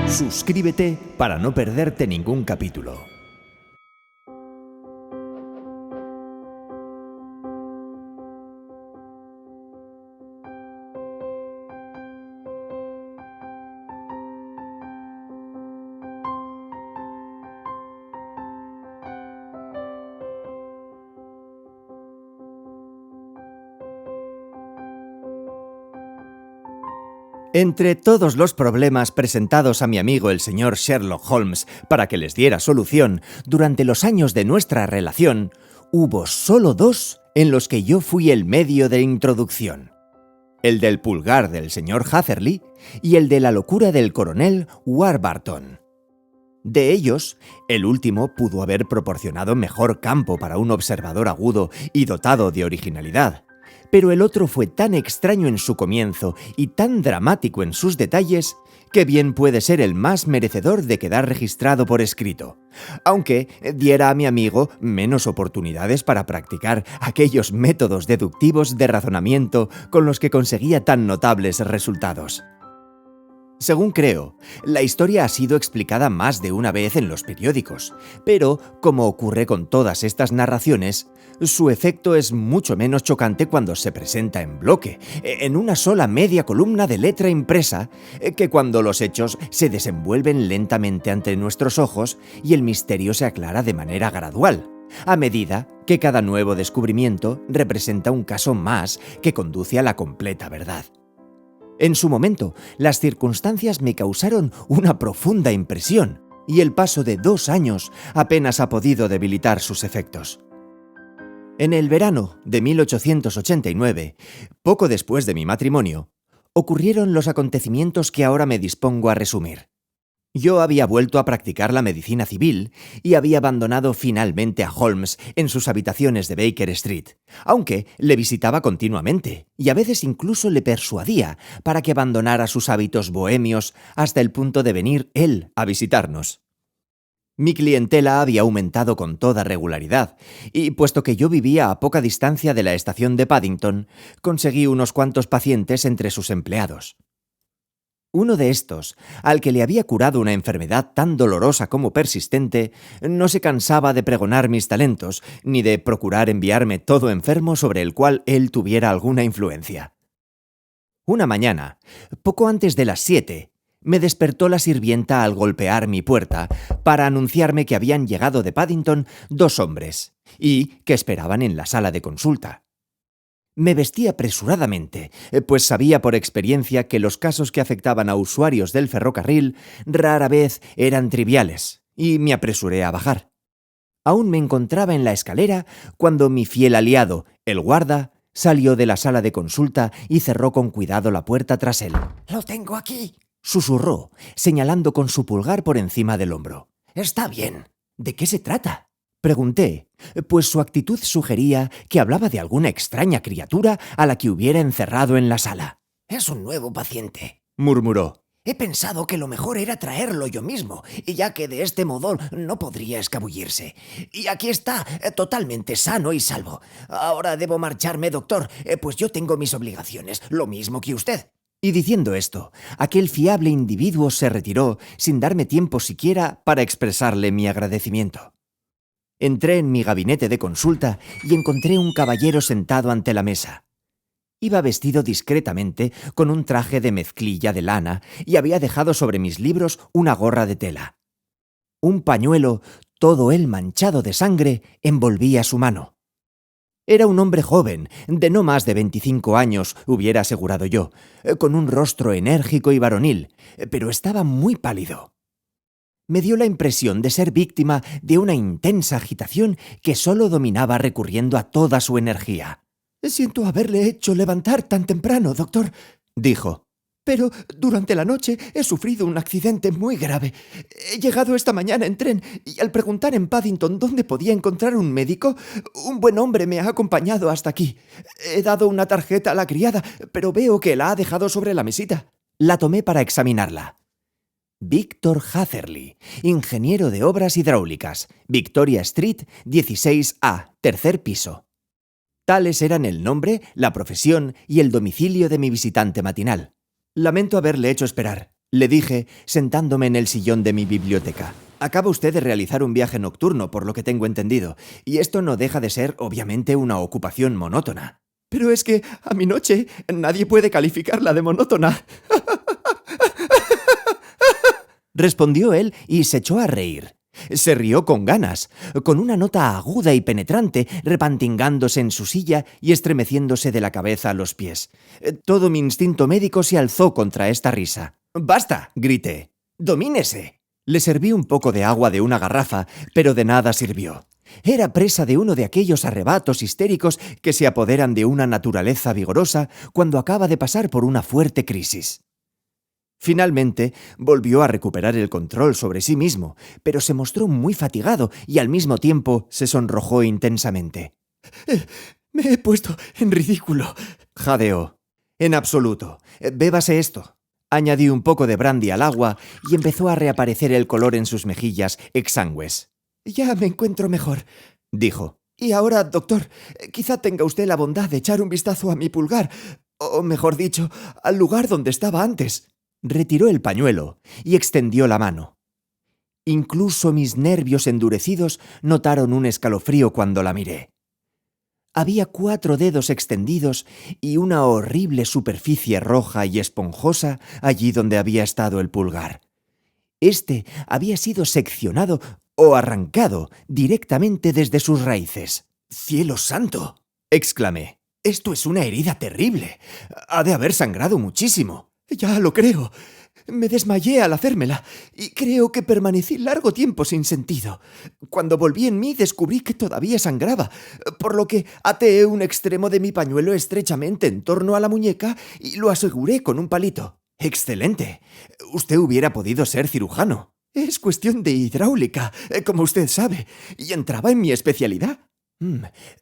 Suscríbete para no perderte ningún capítulo. Entre todos los problemas presentados a mi amigo el señor Sherlock Holmes para que les diera solución durante los años de nuestra relación, hubo solo dos en los que yo fui el medio de introducción. El del pulgar del señor Hatherley y el de la locura del coronel Warburton. De ellos, el último pudo haber proporcionado mejor campo para un observador agudo y dotado de originalidad. Pero el otro fue tan extraño en su comienzo y tan dramático en sus detalles que bien puede ser el más merecedor de quedar registrado por escrito, aunque diera a mi amigo menos oportunidades para practicar aquellos métodos deductivos de razonamiento con los que conseguía tan notables resultados. Según creo, la historia ha sido explicada más de una vez en los periódicos, pero, como ocurre con todas estas narraciones, su efecto es mucho menos chocante cuando se presenta en bloque, en una sola media columna de letra impresa, que cuando los hechos se desenvuelven lentamente ante nuestros ojos y el misterio se aclara de manera gradual, a medida que cada nuevo descubrimiento representa un caso más que conduce a la completa verdad. En su momento, las circunstancias me causaron una profunda impresión, y el paso de 2 años apenas ha podido debilitar sus efectos. En el verano de 1889, poco después de mi matrimonio, ocurrieron los acontecimientos que ahora me dispongo a resumir. Yo había vuelto a practicar la medicina civil y había abandonado finalmente a Holmes en sus habitaciones de Baker Street, aunque le visitaba continuamente y a veces incluso le persuadía para que abandonara sus hábitos bohemios hasta el punto de venir él a visitarnos. Mi clientela había aumentado con toda regularidad y, puesto que yo vivía a poca distancia de la estación de Paddington, conseguí unos cuantos pacientes entre sus empleados. Uno de estos, al que le había curado una enfermedad tan dolorosa como persistente, no se cansaba de pregonar mis talentos, ni de procurar enviarme todo enfermo sobre el cual él tuviera alguna influencia. Una mañana, poco antes de las 7, me despertó la sirvienta al golpear mi puerta para anunciarme que habían llegado de Paddington 2 hombres y que esperaban en la sala de consulta. Me vestí apresuradamente, pues sabía por experiencia que los casos que afectaban a usuarios del ferrocarril rara vez eran triviales, y me apresuré a bajar. Aún me encontraba en la escalera cuando mi fiel aliado, el guarda, salió de la sala de consulta y cerró con cuidado la puerta tras él. «Lo tengo aquí», susurró, señalando con su pulgar por encima del hombro. «Está bien». ¿De qué se trata?, pregunté, pues su actitud sugería que hablaba de alguna extraña criatura a la que hubiera encerrado en la sala. «Es un nuevo paciente», murmuró. «He pensado que lo mejor era traerlo yo mismo, y ya que de este modo no podría escabullirse. Y aquí está, totalmente sano y salvo. Ahora debo marcharme, doctor, pues yo tengo mis obligaciones, lo mismo que usted». Y diciendo esto, aquel fiable individuo se retiró sin darme tiempo siquiera para expresarle mi agradecimiento. Entré en mi gabinete de consulta y encontré un caballero sentado ante la mesa. Iba vestido discretamente con un traje de mezclilla de lana y había dejado sobre mis libros una gorra de tela. Un pañuelo, todo él manchado de sangre, envolvía su mano. Era un hombre joven, de no más de 25 años, hubiera asegurado yo, con un rostro enérgico y varonil, pero estaba muy pálido. Me dio la impresión de ser víctima de una intensa agitación que solo dominaba recurriendo a toda su energía. «Siento haberle hecho levantar tan temprano, doctor», dijo. «pero durante la noche he sufrido un accidente muy grave. He llegado esta mañana en tren y al preguntar en Paddington dónde podía encontrar un médico, un buen hombre me ha acompañado hasta aquí. He dado una tarjeta a la criada, pero veo que la ha dejado sobre la mesita». La tomé para examinarla. Víctor Hatherley, ingeniero de obras hidráulicas, Victoria Street, 16A, tercer piso. Tales eran el nombre, la profesión y el domicilio de mi visitante matinal. «Lamento haberle hecho esperar», le dije, sentándome en el sillón de mi biblioteca. «Acaba usted de realizar un viaje nocturno, por lo que tengo entendido, y esto no deja de ser, obviamente, una ocupación monótona». Pero es que a mi noche nadie puede calificarla de monótona. Respondió él y se echó a reír. Se rió con ganas, con una nota aguda y penetrante, repantingándose en su silla y estremeciéndose de la cabeza a los pies. Todo mi instinto médico se alzó contra esta risa. «¡Basta!», grité. «¡Domínese!». Le serví un poco de agua de una garrafa, pero de nada sirvió. Era presa de uno de aquellos arrebatos histéricos que se apoderan de una naturaleza vigorosa cuando acaba de pasar por una fuerte crisis. Finalmente, volvió a recuperar el control sobre sí mismo, pero se mostró muy fatigado y al mismo tiempo se sonrojó intensamente. Me he puesto en ridículo, jadeó. «En absoluto. Bébase esto». Añadí un poco de brandy al agua y empezó a reaparecer el color en sus mejillas exangües. «Ya me encuentro mejor», dijo. «Y ahora, doctor, quizá tenga usted la bondad de echar un vistazo a mi pulgar, o mejor dicho, al lugar donde estaba antes». Retiró el pañuelo y extendió la mano. Incluso mis nervios endurecidos notaron un escalofrío cuando la miré. Había 4 dedos extendidos y una horrible superficie roja y esponjosa allí donde había estado el pulgar. Este había sido seccionado o arrancado directamente desde sus raíces. «¡Cielo santo!», exclamé. «Esto es una herida terrible. Ha de haber sangrado muchísimo». «Ya lo creo. Me desmayé al hacérmela y creo que permanecí largo tiempo sin sentido. Cuando volví en mí descubrí que todavía sangraba, por lo que até un extremo de mi pañuelo estrechamente en torno a la muñeca y lo aseguré con un palito». «Excelente. Usted hubiera podido ser cirujano». «Es cuestión de hidráulica, como usted sabe, y entraba en mi especialidad».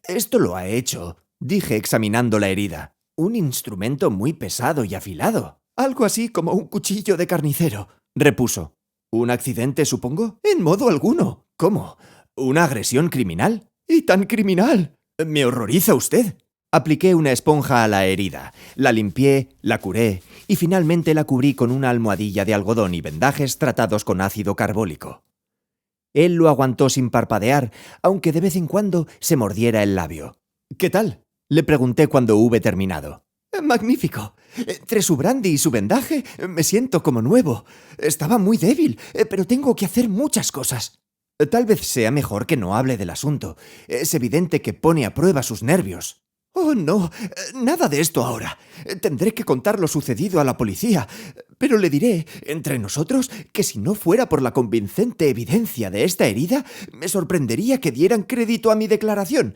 Esto lo ha hecho», dije examinando la herida. «Un instrumento muy pesado y afilado». «Algo así como un cuchillo de carnicero», repuso. «¿Un accidente, supongo?» «En modo alguno». «¿Cómo? ¿Una agresión criminal?» «¡Y tan criminal!». «Me horroriza usted». Apliqué una esponja a la herida, la limpié, la curé y finalmente la cubrí con una almohadilla de algodón y vendajes tratados con ácido carbólico. Él lo aguantó sin parpadear, aunque de vez en cuando se mordiera el labio. «¿Qué tal?», le pregunté cuando hube terminado. «Magnífico. Entre su brandy y su vendaje me siento como nuevo. Estaba muy débil, pero tengo que hacer muchas cosas». «Tal vez sea mejor que no hable del asunto. Es evidente que pone a prueba sus nervios». «Oh, no, nada de esto ahora. Tendré que contar lo sucedido a la policía, pero le diré, entre nosotros, que si no fuera por la convincente evidencia de esta herida, me sorprendería que dieran crédito a mi declaración,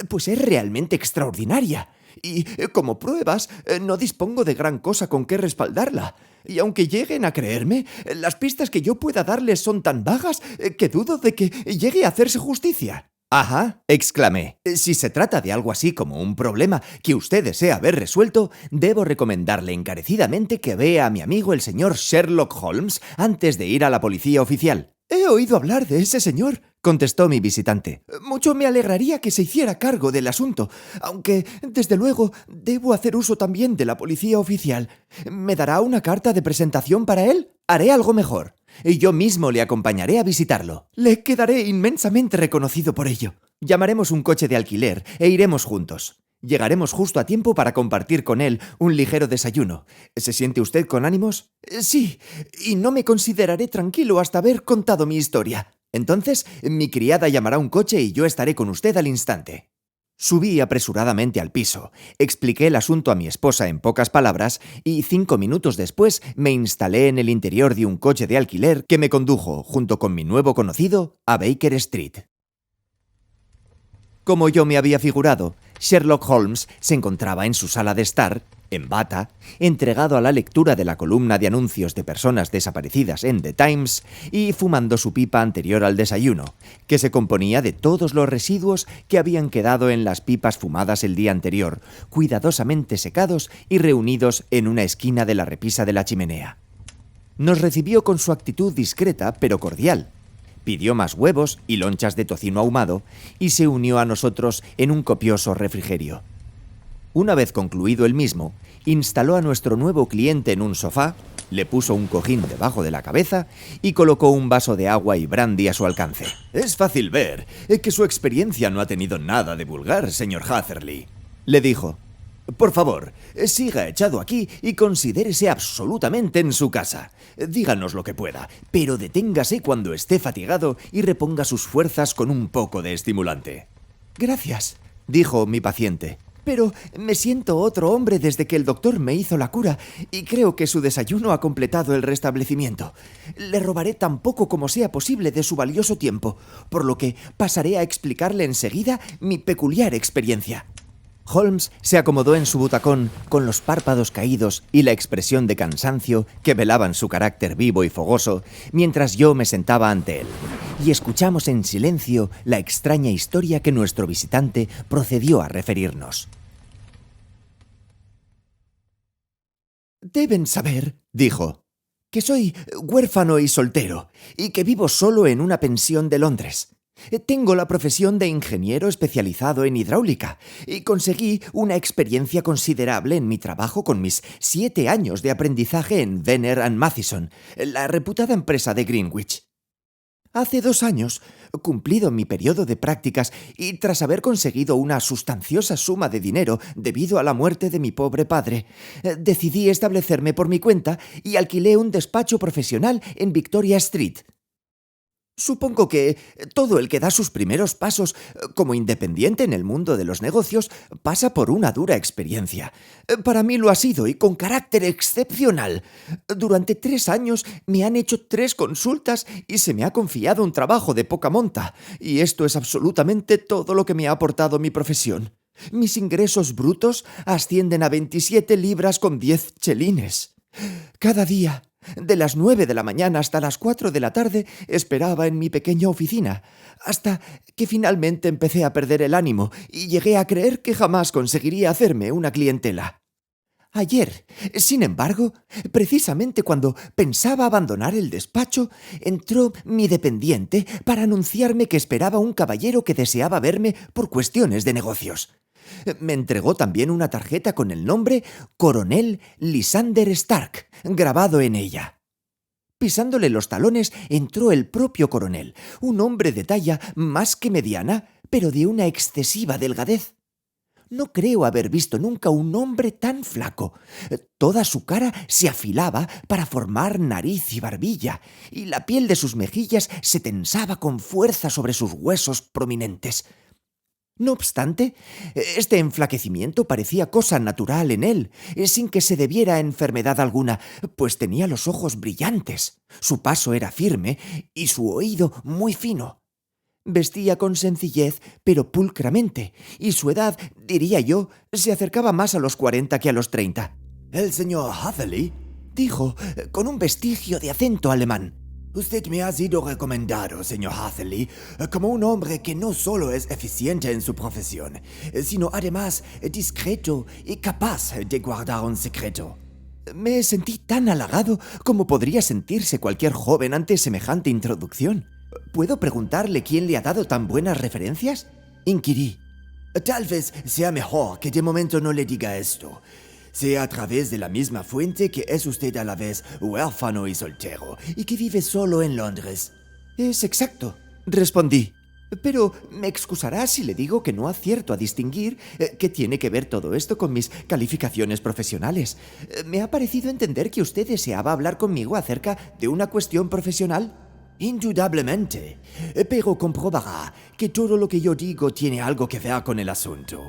pues es realmente extraordinaria. Y, como pruebas, no dispongo de gran cosa con qué respaldarla. Y aunque lleguen a creerme, las pistas que yo pueda darles son tan vagas que dudo de que llegue a hacerse justicia». «Ajá», exclamé. «Si se trata de algo así como un problema que usted desea ver resuelto, debo recomendarle encarecidamente que vea a mi amigo el señor Sherlock Holmes antes de ir a la policía oficial». «He oído hablar de ese señor», contestó mi visitante. «Mucho me alegraría que se hiciera cargo del asunto, aunque, desde luego, debo hacer uso también de la policía oficial. ¿Me dará una carta de presentación para él?» «Haré algo mejor. Y yo mismo le acompañaré a visitarlo». «Le quedaré inmensamente reconocido por ello». «Llamaremos un coche de alquiler e iremos juntos. Llegaremos justo a tiempo para compartir con él un ligero desayuno. ¿Se siente usted con ánimos?» «Sí, y no me consideraré tranquilo hasta haber contado mi historia». «Entonces, mi criada llamará un coche y yo estaré con usted al instante». Subí apresuradamente al piso, expliqué el asunto a mi esposa en pocas palabras y 5 minutos después me instalé en el interior de un coche de alquiler que me condujo, junto con mi nuevo conocido, a Baker Street. Como yo me había figurado, Sherlock Holmes se encontraba en su sala de estar, en bata, entregado a la lectura de la columna de anuncios de personas desaparecidas en The Times y fumando su pipa anterior al desayuno, que se componía de todos los residuos que habían quedado en las pipas fumadas el día anterior, cuidadosamente secados y reunidos en una esquina de la repisa de la chimenea. Nos recibió con su actitud discreta pero cordial. Pidió más huevos y lonchas de tocino ahumado y se unió a nosotros en un copioso refrigerio. Una vez concluido el mismo, instaló a nuestro nuevo cliente en un sofá, le puso un cojín debajo de la cabeza y colocó un vaso de agua y brandy a su alcance. «Es fácil ver que su experiencia no ha tenido nada de vulgar, señor Hatherley», le dijo. «Por favor, siga echado aquí y considérese absolutamente en su casa. Díganos lo que pueda, pero deténgase cuando esté fatigado y reponga sus fuerzas con un poco de estimulante». Gracias, dijo mi paciente. pero me siento otro hombre desde que el doctor me hizo la cura y creo que su desayuno ha completado el restablecimiento. Le robaré tan poco como sea posible de su valioso tiempo, por lo que pasaré a explicarle enseguida mi peculiar experiencia. Holmes se acomodó en su butacón con los párpados caídos y la expresión de cansancio que velaban su carácter vivo y fogoso, mientras yo me sentaba ante él, y escuchamos en silencio la extraña historia que nuestro visitante procedió a referirnos. «Deben saber», dijo, «que soy huérfano y soltero, y que vivo solo en una pensión de Londres. Tengo la profesión de ingeniero especializado en hidráulica y conseguí una experiencia considerable en mi trabajo con mis 7 años de aprendizaje en Venner & Mathieson, la reputada empresa de Greenwich. Hace 2 años, cumplido mi periodo de prácticas y tras haber conseguido una sustanciosa suma de dinero debido a la muerte de mi pobre padre, decidí establecerme por mi cuenta y alquilé un despacho profesional en Victoria Street. Supongo que todo el que da sus primeros pasos como independiente en el mundo de los negocios pasa por una dura experiencia. Para mí lo ha sido y con carácter excepcional. Durante 3 años me han hecho 3 consultas y se me ha confiado un trabajo de poca monta. Y esto es absolutamente todo lo que me ha aportado mi profesión. Mis ingresos brutos ascienden a 27 libras con 10 chelines. Cada día, de las 9 de la mañana hasta las 4 de la tarde, esperaba en mi pequeña oficina, hasta que finalmente empecé a perder el ánimo y llegué a creer que jamás conseguiría hacerme una clientela. Ayer, sin embargo, precisamente cuando pensaba abandonar el despacho, entró mi dependiente para anunciarme que esperaba un caballero que deseaba verme por cuestiones de negocios. Me entregó también una tarjeta con el nombre Coronel Lysander Stark grabado en ella. Pisándole los talones entró el propio coronel, un hombre de talla más que mediana, pero de una excesiva delgadez. No creo haber visto nunca un hombre tan flaco. Toda su cara se afilaba para formar nariz y barbilla, y la piel de sus mejillas se tensaba con fuerza sobre sus huesos prominentes. No obstante, este enflaquecimiento parecía cosa natural en él, sin que se debiera a enfermedad alguna, pues tenía los ojos brillantes, su paso era firme y su oído muy fino. Vestía con sencillez, pero pulcramente, y su edad, diría yo, se acercaba más a los 40 que a los 30. ¿El señor Hatherley? Dijo, con un vestigio de acento alemán. Usted me ha sido recomendado, señor Hatherley, como un hombre que no solo es eficiente en su profesión, sino además discreto y capaz de guardar un secreto. Me sentí tan halagado como podría sentirse cualquier joven ante semejante introducción. ¿Puedo preguntarle quién le ha dado tan buenas referencias?, inquirí. Tal vez sea mejor que de momento no le diga esto. Sea a través de la misma fuente que es usted a la vez huérfano y soltero, y que vive solo en Londres. Es exacto, respondí. Pero me excusará si le digo que no acierto a distinguir qué tiene que ver todo esto con mis calificaciones profesionales. Me ha parecido entender que usted deseaba hablar conmigo acerca de una cuestión profesional. Indudablemente, pero comprobará que todo lo que yo digo tiene algo que ver con el asunto.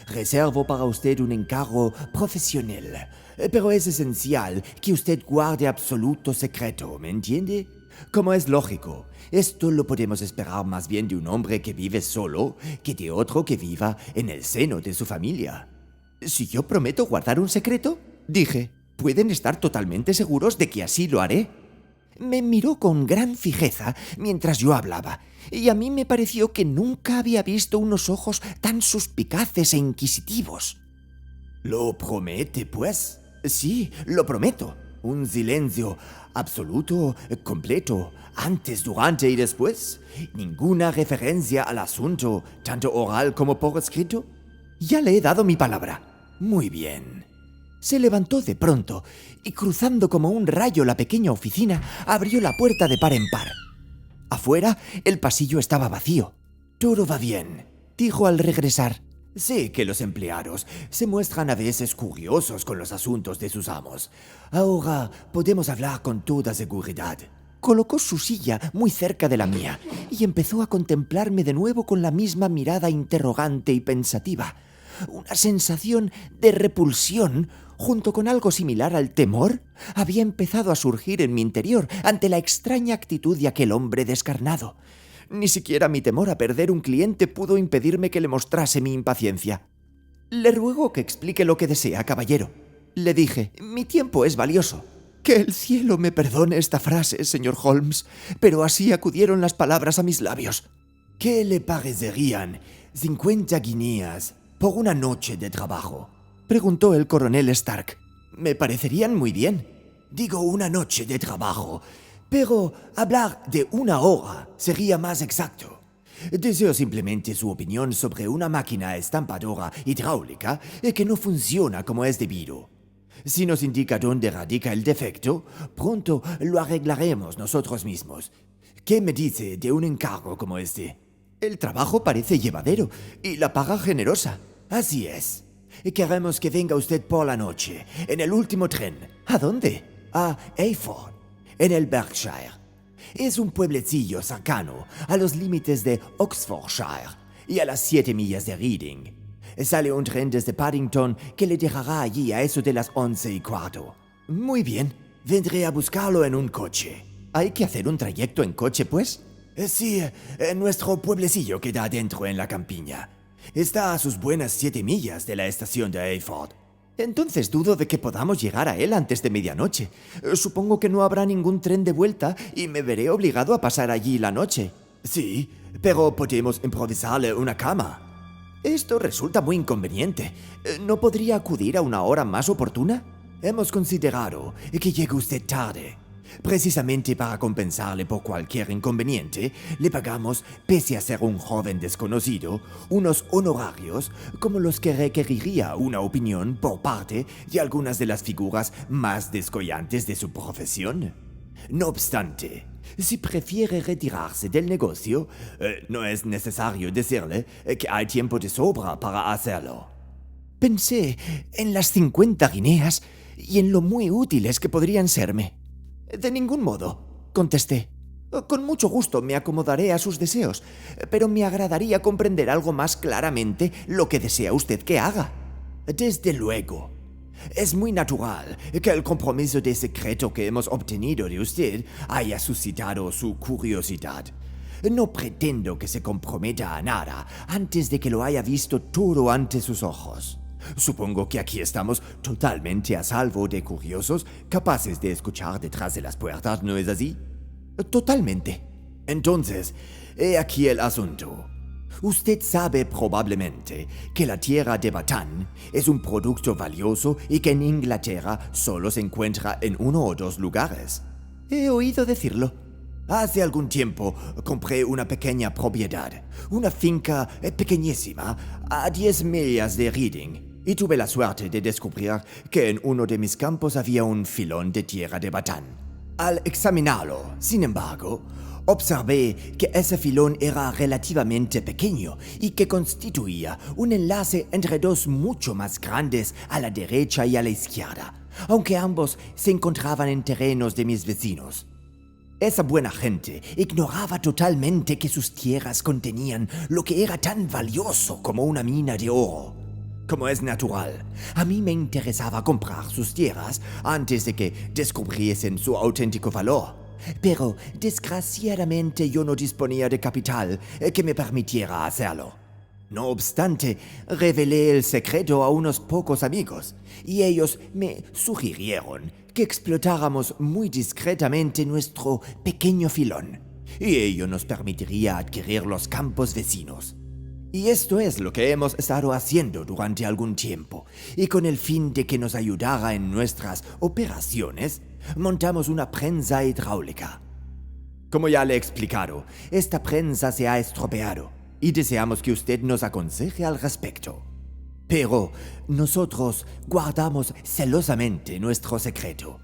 Reservo para usted un encargo profesional, pero es esencial que usted guarde absoluto secreto, ¿me entiende? Como es lógico, esto lo podemos esperar más bien de un hombre que vive solo que de otro que viva en el seno de su familia. Si yo prometo guardar un secreto, dije, pueden estar totalmente seguros de que así lo haré. Me miró con gran fijeza mientras yo hablaba, y a mí me pareció que nunca había visto unos ojos tan suspicaces e inquisitivos. ¿Lo promete, pues? Sí, lo prometo. Un silencio absoluto, completo, antes, durante y después. Ninguna referencia al asunto, tanto oral como por escrito. Ya le he dado mi palabra. Muy bien. Se levantó de pronto y, cruzando como un rayo la pequeña oficina, abrió la puerta de par en par. Afuera, el pasillo estaba vacío. Todo va bien, dijo al regresar. Sé que los empleados se muestran a veces curiosos con los asuntos de sus amos. Ahora podemos hablar con toda seguridad. Colocó su silla muy cerca de la mía y empezó a contemplarme de nuevo con la misma mirada interrogante y pensativa. Una sensación de repulsión, junto con algo similar al temor, había empezado a surgir en mi interior ante la extraña actitud de aquel hombre descarnado. Ni siquiera mi temor a perder un cliente pudo impedirme que le mostrase mi impaciencia. «Le ruego que explique lo que desea, caballero», le dije. «Mi tiempo es valioso». Que el cielo me perdone esta frase, señor Holmes, pero así acudieron las palabras a mis labios. ¿Qué le parecerían 50 guineas por una noche de trabajo?, preguntó el coronel Stark. Me parecerían muy bien. Digo una noche de trabajo, pero hablar de una hora sería más exacto. Deseo simplemente su opinión sobre una máquina estampadora hidráulica que no funciona como es debido. Si nos indica dónde radica el defecto, pronto lo arreglaremos nosotros mismos. ¿Qué me dice de un encargo como este? El trabajo parece llevadero y la paga generosa. Así es. Queremos que venga usted por la noche, en el último tren. ¿A dónde? A Hayford, en el Berkshire. Es un pueblecillo cercano a los límites de Oxfordshire y a las 7 millas de Reading. Sale un tren desde Paddington que le dejará allí a eso de las 11:15. Muy bien. Vendré a buscarlo en un coche. ¿Hay que hacer un trayecto en coche, pues? Sí, nuestro pueblecillo queda adentro en la campiña. Está a sus buenas 7 millas de la estación de Hayford. Entonces dudo de que podamos llegar a él antes de medianoche. Supongo que no habrá ningún tren de vuelta y me veré obligado a pasar allí la noche. Sí, pero podemos improvisarle una cama. Esto resulta muy inconveniente. ¿No podría acudir a una hora más oportuna? Hemos considerado que llegue usted tarde. Precisamente para compensarle por cualquier inconveniente, le pagamos, pese a ser un joven desconocido, unos honorarios como los que requeriría una opinión por parte de algunas de las figuras más descollantes de su profesión. No obstante, si prefiere retirarse del negocio, no es necesario decirle que hay tiempo de sobra para hacerlo. Pensé en las 50 guineas y en lo muy útiles que podrían serme. De ningún modo, contesté. Con mucho gusto me acomodaré a sus deseos, pero me agradaría comprender algo más claramente lo que desea usted que haga. Desde luego. Es muy natural que el compromiso de secreto que hemos obtenido de usted haya suscitado su curiosidad. No pretendo que se comprometa a nada antes de que lo haya visto todo ante sus ojos. Supongo que aquí estamos totalmente a salvo de curiosos capaces de escuchar detrás de las puertas, ¿no es así? Totalmente. Entonces, he aquí el asunto. Usted sabe probablemente que la tierra de Bataan es un producto valioso y que en Inglaterra solo se encuentra en 1 o 2 lugares. He oído decirlo. Hace algún tiempo compré una pequeña propiedad, una finca pequeñísima, a 10 millas de Reading, y tuve la suerte de descubrir que en uno de mis campos había un filón de tierra de Bataan. Al examinarlo, sin embargo, observé que ese filón era relativamente pequeño y que constituía un enlace entre 2 mucho más grandes a la derecha y a la izquierda, aunque ambos se encontraban en terrenos de mis vecinos. Esa buena gente ignoraba totalmente que sus tierras contenían lo que era tan valioso como una mina de oro. Como es natural, a mí me interesaba comprar sus tierras antes de que descubriesen su auténtico valor. Pero desgraciadamente yo no disponía de capital que me permitiera hacerlo. No obstante, revelé el secreto a unos pocos amigos y ellos me sugirieron que explotáramos muy discretamente nuestro pequeño filón, y ello nos permitiría adquirir los campos vecinos. Y esto es lo que hemos estado haciendo durante algún tiempo, y con el fin de que nos ayudara en nuestras operaciones, Montamos una prensa hidráulica. Como ya le he explicado, esta prensa se ha estropeado y deseamos que usted nos aconseje al respecto. Pero nosotros guardamos celosamente nuestro secreto,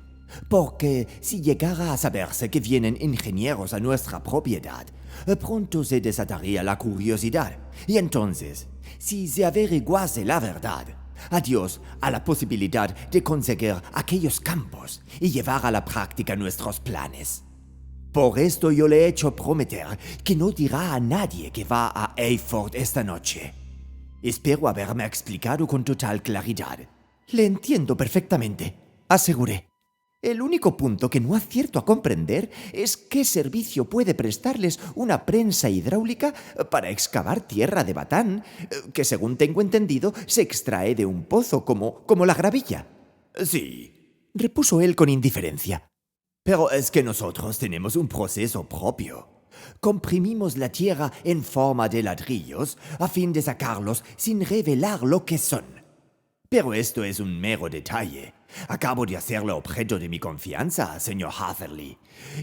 porque si llegara a saberse que vienen ingenieros a nuestra propiedad, pronto se desataría la curiosidad. Y entonces, si se averiguase la verdad, adiós a la posibilidad de conseguir aquellos campos y llevar a la práctica nuestros planes. Por esto yo le he hecho prometer que no dirá a nadie que va a Eyford esta noche. Espero haberme explicado con total claridad. Le entiendo perfectamente, aseguré. El único punto que no acierto a comprender es qué servicio puede prestarles una prensa hidráulica para excavar tierra de batán, que según tengo entendido se extrae de un pozo como la gravilla. Sí, Repuso él con indiferencia. pero es que nosotros tenemos un proceso propio. Comprimimos la tierra en forma de ladrillos a fin de sacarlos sin revelar lo que son. Pero esto es un mero detalle. Acabo de hacerlo objeto de mi confianza, señor Hatherley,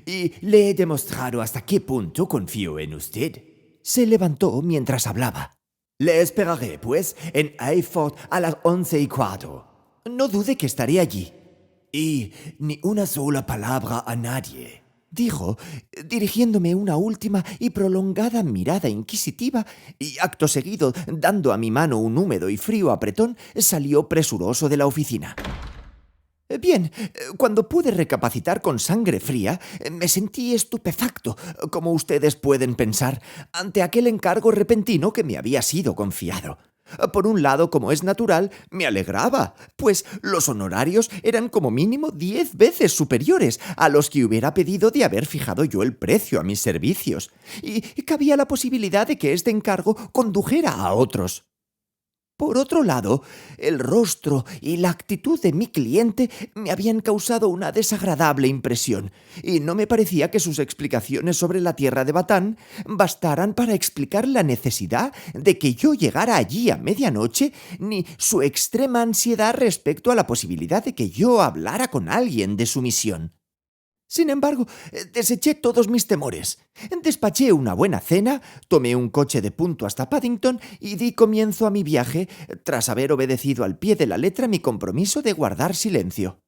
y le he demostrado hasta qué punto confío en usted. Se levantó mientras hablaba. Le esperaré, pues, en Eyford a las 11:15. No dude que estaré allí, Y ni una sola palabra a nadie. dijo, dirigiéndome una última y prolongada mirada inquisitiva, y acto seguido, dando a mi mano un húmedo y frío apretón, salió presuroso de la oficina. Bien, cuando pude recapacitar con sangre fría, me sentí estupefacto, como ustedes pueden pensar, ante aquel encargo repentino que me había sido confiado. Por un lado, como es natural, me alegraba, pues los honorarios eran como mínimo 10 veces superiores a los que hubiera pedido de haber fijado yo el precio a mis servicios, y cabía la posibilidad de que este encargo condujera a otros. Por otro lado, el rostro y la actitud de mi cliente me habían causado una desagradable impresión, y no me parecía que sus explicaciones sobre la tierra de Batán bastaran para explicar la necesidad de que yo llegara allí a medianoche, ni su extrema ansiedad respecto a la posibilidad de que yo hablara con alguien de su misión. Sin embargo, deseché todos mis temores. Despaché una buena cena, tomé un coche de punto hasta Paddington y di comienzo a mi viaje, tras haber obedecido al pie de la letra mi compromiso de guardar silencio.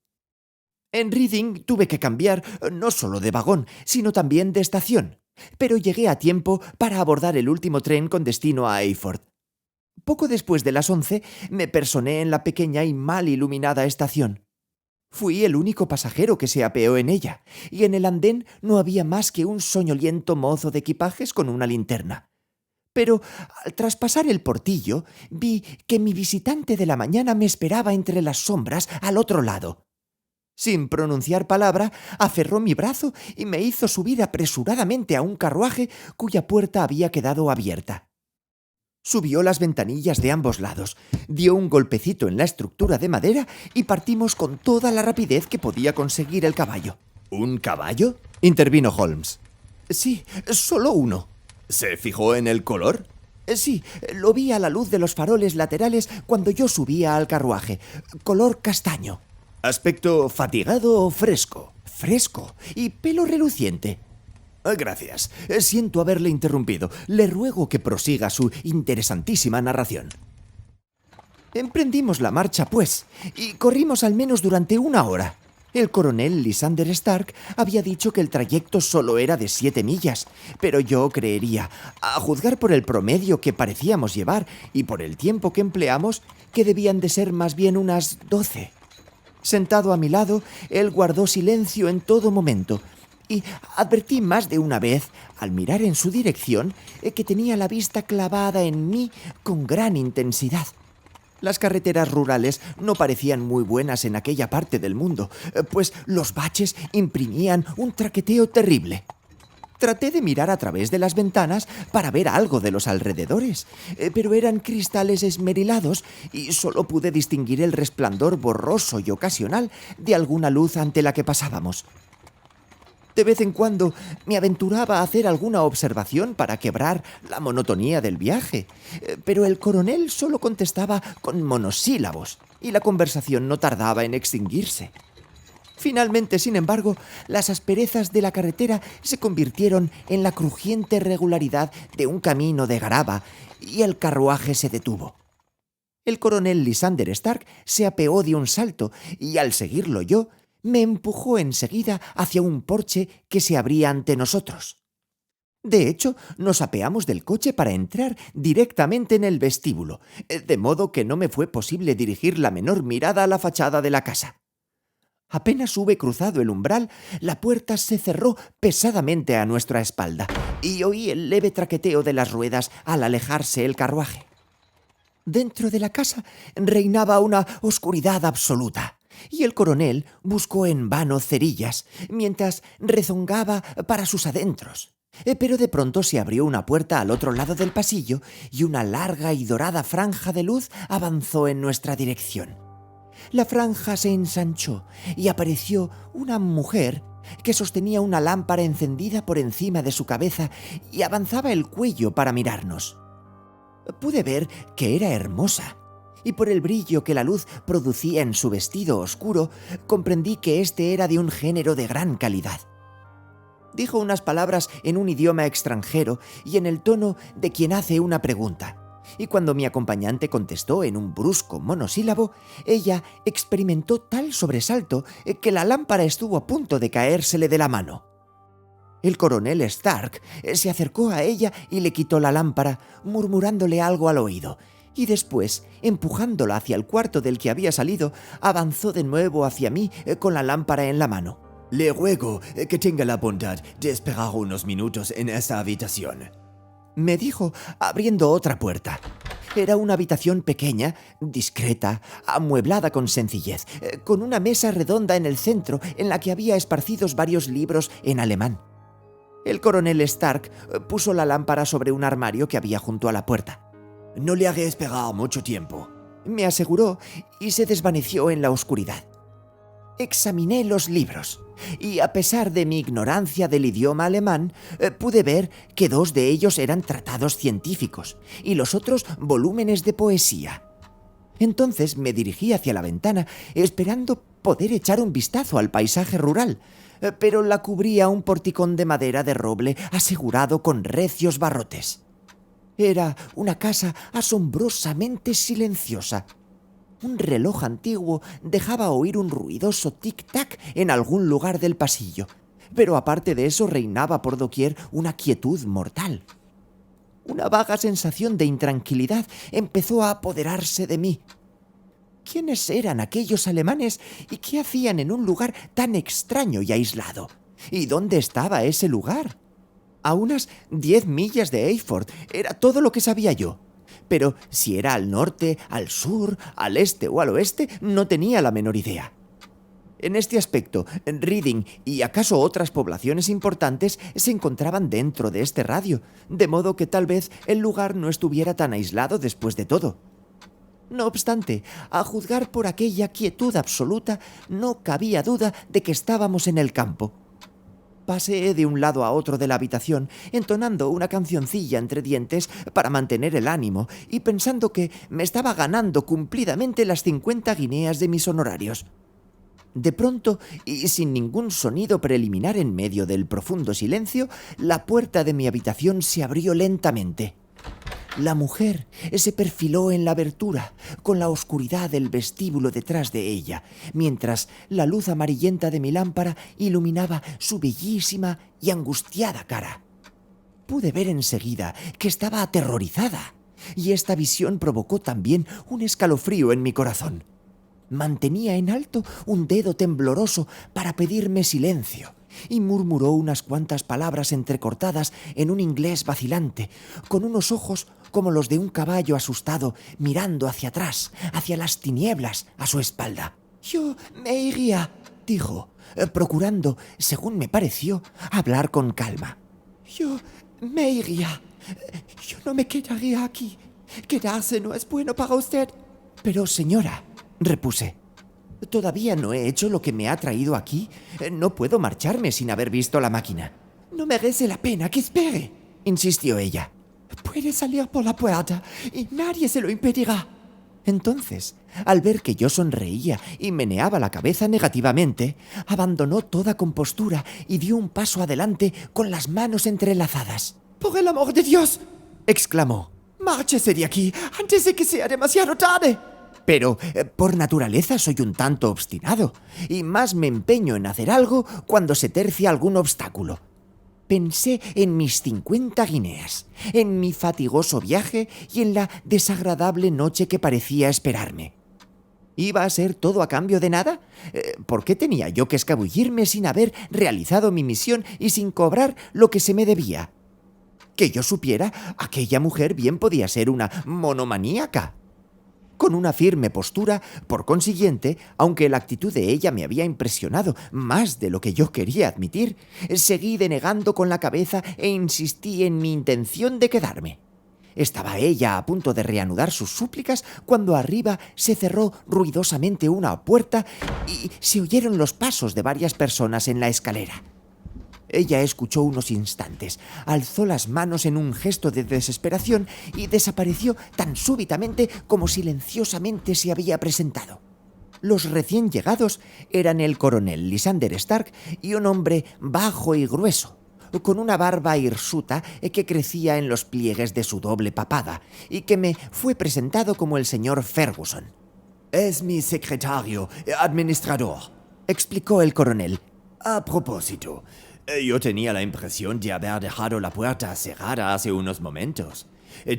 En Reading tuve que cambiar no solo de vagón, sino también de estación, pero llegué a tiempo para abordar el último tren con destino a Eyford. Poco después de las 11 me personé en la pequeña y mal iluminada estación. Fui el único pasajero que se apeó en ella, y en el andén no había más que un soñoliento mozo de equipajes con una linterna. Pero al traspasar el portillo, vi que mi visitante de la mañana me esperaba entre las sombras al otro lado. Sin pronunciar palabra, aferró mi brazo y me hizo subir apresuradamente a un carruaje cuya puerta había quedado abierta. Subió las ventanillas de ambos lados, dio un golpecito en la estructura de madera y partimos con toda la rapidez que podía conseguir el caballo. ¿Un caballo? Intervino Holmes. Sí, solo uno. ¿Se fijó en el color? Sí, lo vi a la luz de los faroles laterales cuando yo subía al carruaje. Color castaño. ¿Aspecto fatigado o fresco? Fresco y pelo reluciente. Gracias. Siento haberle interrumpido. Le ruego que prosiga su interesantísima narración. Emprendimos la marcha, pues, y corrimos al menos durante 1 hora. El coronel Lysander Stark había dicho que el trayecto solo era de 7 millas, pero yo creería, a juzgar por el promedio que parecíamos llevar y por el tiempo que empleamos, que debían de ser más bien unas 12. Sentado a mi lado, él guardó silencio en todo momento, y advertí más de una vez, al mirar en su dirección, que tenía la vista clavada en mí con gran intensidad. Las carreteras rurales no parecían muy buenas en aquella parte del mundo, pues los baches imprimían un traqueteo terrible. Traté de mirar a través de las ventanas para ver algo de los alrededores, pero eran cristales esmerilados y solo pude distinguir el resplandor borroso y ocasional de alguna luz ante la que pasábamos. De vez en cuando me aventuraba a hacer alguna observación para quebrar la monotonía del viaje, pero el coronel solo contestaba con monosílabos y la conversación no tardaba en extinguirse. Finalmente, sin embargo, las asperezas de la carretera se convirtieron en la crujiente regularidad de un camino de grava y el carruaje se detuvo. El coronel Lysander Stark se apeó de un salto y, al seguirlo yo, me empujó enseguida hacia un porche que se abría ante nosotros. De hecho, nos apeamos del coche para entrar directamente en el vestíbulo, de modo que no me fue posible dirigir la menor mirada a la fachada de la casa. Apenas hube cruzado el umbral, la puerta se cerró pesadamente a nuestra espalda y oí el leve traqueteo de las ruedas al alejarse el carruaje. Dentro de la casa reinaba una oscuridad absoluta y el coronel buscó en vano cerillas mientras rezongaba para sus adentros. Pero de pronto se abrió una puerta al otro lado del pasillo y una larga y dorada franja de luz avanzó en nuestra dirección. La franja se ensanchó y apareció una mujer que sostenía una lámpara encendida por encima de su cabeza y avanzaba el cuello para mirarnos. Pude ver que era hermosa, y por el brillo que la luz producía en su vestido oscuro, comprendí que este era de un género de gran calidad. Dijo unas palabras en un idioma extranjero y en el tono de quien hace una pregunta. Y cuando mi acompañante contestó en un brusco monosílabo, ella experimentó tal sobresalto que la lámpara estuvo a punto de caérsele de la mano. El coronel Stark se acercó a ella y le quitó la lámpara, murmurándole algo al oído, y después, empujándola hacia el cuarto del que había salido, avanzó de nuevo hacia mí con la lámpara en la mano. Le ruego que tenga la bondad de esperar unos minutos en esta habitación, me dijo, abriendo otra puerta. Era una habitación pequeña, discreta, amueblada con sencillez, con una mesa redonda en el centro en la que había esparcidos varios libros en alemán. El coronel Stark puso la lámpara sobre un armario que había junto a la puerta. «No le haré esperar mucho tiempo», me aseguró, y se desvaneció en la oscuridad. Examiné los libros, y a pesar de mi ignorancia del idioma alemán, pude ver que 2 de ellos eran tratados científicos y los otros volúmenes de poesía. Entonces me dirigí hacia la ventana, esperando poder echar un vistazo al paisaje rural, pero la cubría un porticón de madera de roble asegurado con recios barrotes. Era una casa asombrosamente silenciosa. Un reloj antiguo dejaba oír un ruidoso tic-tac en algún lugar del pasillo, pero aparte de eso reinaba por doquier una quietud mortal. Una vaga sensación de intranquilidad empezó a apoderarse de mí. ¿Quiénes eran aquellos alemanes y qué hacían en un lugar tan extraño y aislado? ¿Y dónde estaba ese lugar? A unas 10 millas de Eyford era todo lo que sabía yo. Pero si era al norte, al sur, al este o al oeste, no tenía la menor idea. En este aspecto, Reading y acaso otras poblaciones importantes se encontraban dentro de este radio, de modo que tal vez el lugar no estuviera tan aislado después de todo. No obstante, a juzgar por aquella quietud absoluta, no cabía duda de que estábamos en el campo. Pasé de un lado a otro de la habitación, entonando una cancioncilla entre dientes para mantener el ánimo y pensando que me estaba ganando cumplidamente las 50 guineas de mis honorarios. De pronto, y sin ningún sonido preliminar en medio del profundo silencio, la puerta de mi habitación se abrió lentamente. La mujer se perfiló en la abertura, con la oscuridad del vestíbulo detrás de ella, mientras la luz amarillenta de mi lámpara iluminaba su bellísima y angustiada cara. Pude ver enseguida que estaba aterrorizada, y esta visión provocó también un escalofrío en mi corazón. Mantenía en alto un dedo tembloroso para pedirme silencio, y murmuró unas cuantas palabras entrecortadas en un inglés vacilante, con unos ojos como los de un caballo asustado mirando hacia atrás, hacia las tinieblas a su espalda. «Yo me iría», dijo, procurando, según me pareció, hablar con calma. «Yo me iría. Yo no me quedaría aquí. Quedarse no es bueno para usted». «Pero, señora», repuse, «todavía no he hecho lo que me ha traído aquí. No puedo marcharme sin haber visto la máquina». «No merece la pena que espere», insistió ella. «Puede salir por la puerta y nadie se lo impedirá». Entonces, al ver que yo sonreía y meneaba la cabeza negativamente, abandonó toda compostura y dio un paso adelante con las manos entrelazadas. «¡Por el amor de Dios!», exclamó. «¡Márchese de aquí antes de que sea demasiado tarde!». Pero, por naturaleza, soy un tanto obstinado, y más me empeño en hacer algo cuando se tercia algún obstáculo. Pensé en mis 50 guineas, en mi fatigoso viaje y en la desagradable noche que parecía esperarme. ¿Iba a ser todo a cambio de nada? ¿Por qué tenía yo que escabullirme sin haber realizado mi misión y sin cobrar lo que se me debía? Que yo supiera, aquella mujer bien podía ser una monomaníaca. Con una firme postura, por consiguiente, aunque la actitud de ella me había impresionado más de lo que yo quería admitir, seguí denegando con la cabeza e insistí en mi intención de quedarme. Estaba ella a punto de reanudar sus súplicas cuando arriba se cerró ruidosamente una puerta y se oyeron los pasos de varias personas en la escalera. Ella escuchó unos instantes, alzó las manos en un gesto de desesperación y desapareció tan súbitamente como silenciosamente se había presentado. Los recién llegados eran el coronel Lysander Stark y un hombre bajo y grueso, con una barba hirsuta que crecía en los pliegues de su doble papada y que me fue presentado como el señor Ferguson. «Es mi secretario, administrador», explicó el coronel. «A propósito, yo tenía la impresión de haber dejado la puerta cerrada hace unos momentos.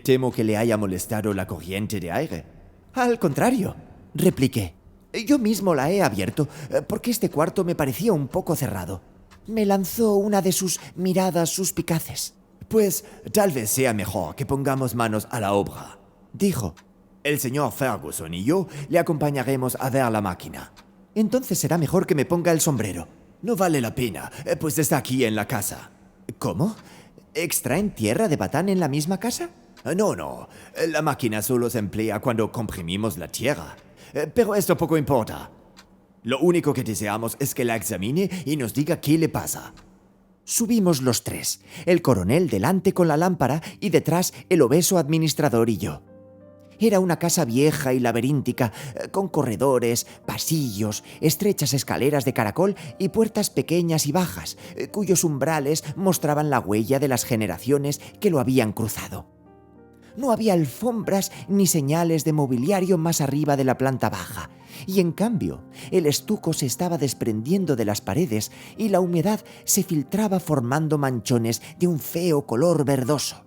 Temo que le haya molestado la corriente de aire». «Al contrario», repliqué. «Yo mismo la he abierto, porque este cuarto me parecía un poco cerrado». Me lanzó una de sus miradas suspicaces. «Pues tal vez sea mejor que pongamos manos a la obra», dijo. «El señor Ferguson y yo le acompañaremos a ver la máquina». «Entonces será mejor que me ponga el sombrero». «No vale la pena, pues está aquí en la casa». «¿Cómo? ¿Extraen tierra de batán en la misma casa?» No, la máquina solo se emplea cuando comprimimos la tierra. Pero esto poco importa. Lo único que deseamos es que la examine y nos diga qué le pasa». Subimos los tres, el coronel delante con la lámpara y detrás el obeso administrador y yo. Era una casa vieja y laberíntica, con corredores, pasillos, estrechas escaleras de caracol y puertas pequeñas y bajas, cuyos umbrales mostraban la huella de las generaciones que lo habían cruzado. No había alfombras ni señales de mobiliario más arriba de la planta baja, y en cambio el estuco se estaba desprendiendo de las paredes y la humedad se filtraba formando manchones de un feo color verdoso.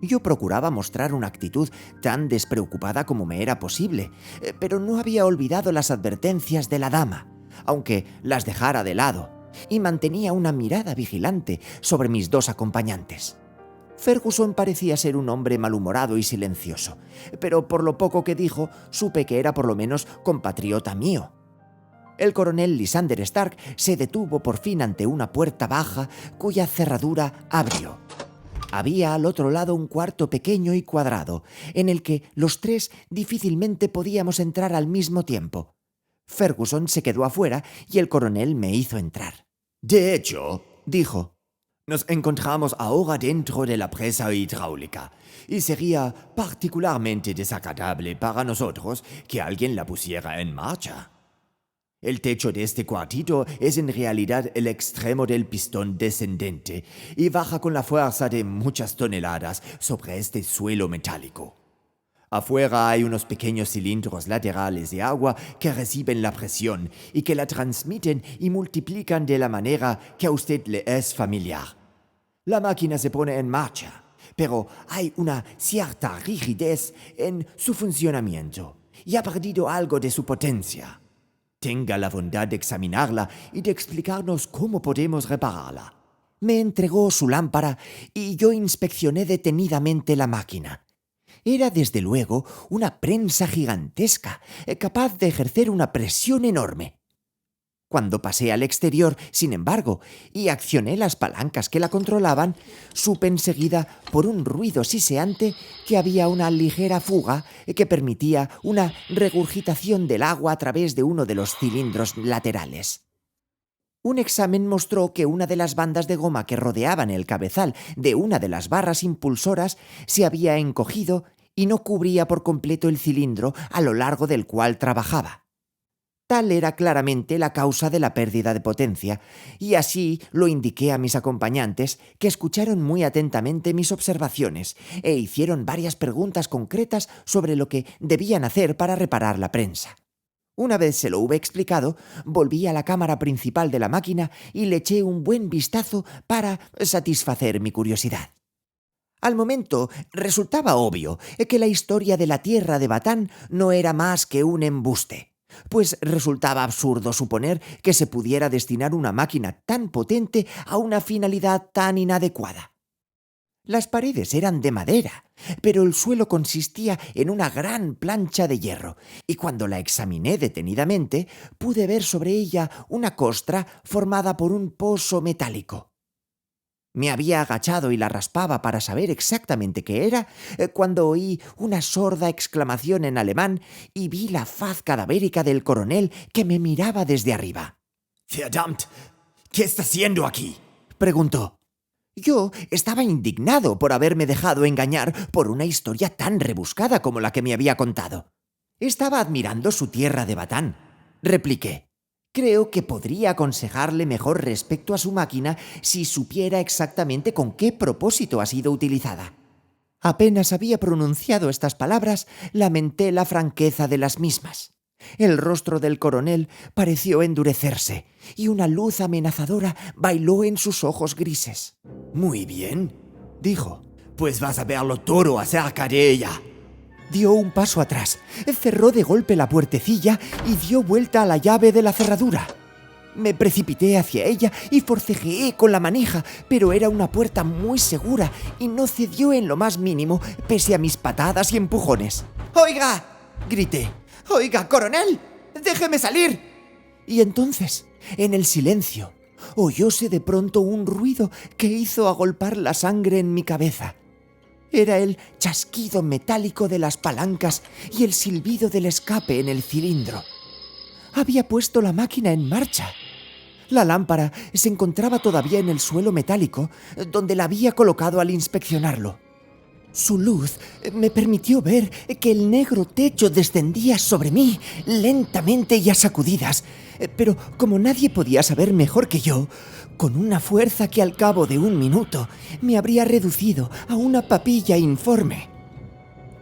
Yo procuraba mostrar una actitud tan despreocupada como me era posible, pero no había olvidado las advertencias de la dama, aunque las dejara de lado, y mantenía una mirada vigilante sobre mis dos acompañantes. Ferguson parecía ser un hombre malhumorado y silencioso, pero por lo poco que dijo, supe que era por lo menos compatriota mío. El coronel Lysander Stark se detuvo por fin ante una puerta baja cuya cerradura abrió. Había al otro lado un cuarto pequeño y cuadrado, en el que los tres difícilmente podíamos entrar al mismo tiempo. Ferguson se quedó afuera y el coronel me hizo entrar. «De hecho», dijo, «nos encontramos ahora dentro de la presa hidráulica, y sería particularmente desagradable para nosotros que alguien la pusiera en marcha. El techo de este cuartito es en realidad el extremo del pistón descendente y baja con la fuerza de muchas toneladas sobre este suelo metálico. Afuera hay unos pequeños cilindros laterales de agua que reciben la presión y que la transmiten y multiplican de la manera que a usted le es familiar. La máquina se pone en marcha, pero hay una cierta rigidez en su funcionamiento y ha perdido algo de su potencia. Tenga la bondad de examinarla y de explicarnos cómo podemos repararla». Me entregó su lámpara y yo inspeccioné detenidamente la máquina. Era desde luego una prensa gigantesca, capaz de ejercer una presión enorme. Cuando pasé al exterior, sin embargo, y accioné las palancas que la controlaban, supe enseguida, por un ruido siseante, que había una ligera fuga que permitía una regurgitación del agua a través de uno de los cilindros laterales. Un examen mostró que una de las bandas de goma que rodeaban el cabezal de una de las barras impulsoras se había encogido y no cubría por completo el cilindro a lo largo del cual trabajaba. Tal era claramente la causa de la pérdida de potencia, y así lo indiqué a mis acompañantes, que escucharon muy atentamente mis observaciones e hicieron varias preguntas concretas sobre lo que debían hacer para reparar la prensa. Una vez se lo hube explicado, volví a la cámara principal de la máquina y le eché un buen vistazo para satisfacer mi curiosidad. Al momento resultaba obvio que la historia de la Tierra de Batán no era más que un embuste, pues resultaba absurdo suponer que se pudiera destinar una máquina tan potente a una finalidad tan inadecuada. Las paredes eran de madera, pero el suelo consistía en una gran plancha de hierro, y cuando la examiné detenidamente, pude ver sobre ella una costra formada por un pozo metálico. Me había agachado y la raspaba para saber exactamente qué era, cuando oí una sorda exclamación en alemán y vi la faz cadavérica del coronel que me miraba desde arriba. «Verdammt, ¿qué está haciendo aquí?», preguntó. Yo estaba indignado por haberme dejado engañar por una historia tan rebuscada como la que me había contado. Estaba admirando su tierra de Batán, repliqué. Creo que podría aconsejarle mejor respecto a su máquina si supiera exactamente con qué propósito ha sido utilizada. Apenas había pronunciado estas palabras, lamenté la franqueza de las mismas. El rostro del coronel pareció endurecerse y una luz amenazadora bailó en sus ojos grises. «Muy bien», dijo, «pues vas a verlo todo acerca de ella». Dio un paso atrás, cerró de golpe la puertecilla y dio vuelta a la llave de la cerradura. Me precipité hacia ella y forcejeé con la manija, pero era una puerta muy segura y no cedió en lo más mínimo, pese a mis patadas y empujones. «¡Oiga!», grité. «¡Oiga, coronel! ¡Déjeme salir!». Y entonces, en el silencio, oyóse de pronto un ruido que hizo agolpar la sangre en mi cabeza. Era el chasquido metálico de las palancas y el silbido del escape en el cilindro. Había puesto la máquina en marcha. La lámpara se encontraba todavía en el suelo metálico, donde la había colocado al inspeccionarlo. Su luz me permitió ver que el negro techo descendía sobre mí lentamente y a sacudidas, pero como nadie podía saber mejor que yo, con una fuerza que al cabo de un minuto me habría reducido a una papilla informe.